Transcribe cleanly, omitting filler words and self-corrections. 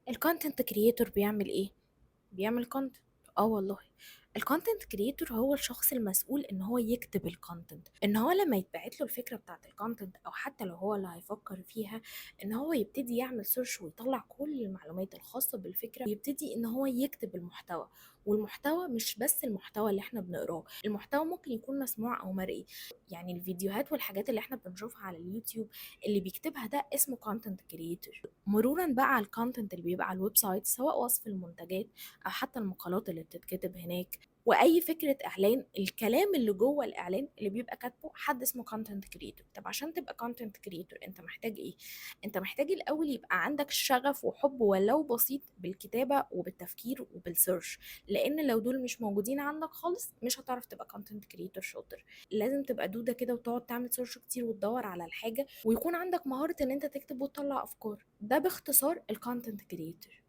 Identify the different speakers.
Speaker 1: الكونتنت كرييتور بيعمل ايه؟ بيعمل كونتنت. اه والله، الكونتنت كرييتور هو الشخص المسؤول ان هو يكتب الكونتنت، ان هو لما يتبعت له الفكره بتاعت الكونتنت او حتى لو هو اللي هيفكر فيها، ان هو يبتدي يعمل سيرش ويطلع كل المعلومات الخاصه بالفكره ويبتدي ان هو يكتب المحتوى. والمحتوى مش بس المحتوى اللي احنا بنقراه، المحتوى ممكن يكون مسموع او مرئي. يعني الفيديوهات والحاجات اللي احنا بنشوفها على اليوتيوب اللي بيكتبها ده اسمه كونتنت كرييتور. مرورا بقى على الكونتنت اللي بيبقى على الويب سايت، سواء وصف المنتجات او حتى المقالات اللي بتتكتب هناك، واي فكره اعلان، الكلام اللي جوه الاعلان اللي بيبقى كاتبه حد اسمه كونتنت كريتور. طب عشان تبقى كونتنت كريتور انت محتاج ايه؟ انت محتاج الاول يبقى عندك شغف وحب ولو بسيط بالكتابه وبالتفكير وبالسيرش، لان لو دول مش موجودين عندك خالص مش هتعرف تبقى كونتنت كريتور شاطر. لازم تبقى دوده كده وتقعد تعمل سيرش كتير وتدور على الحاجه، ويكون عندك مهاره ان انت تكتب وتطلع افكار. ده باختصار الكونتنت كريتور.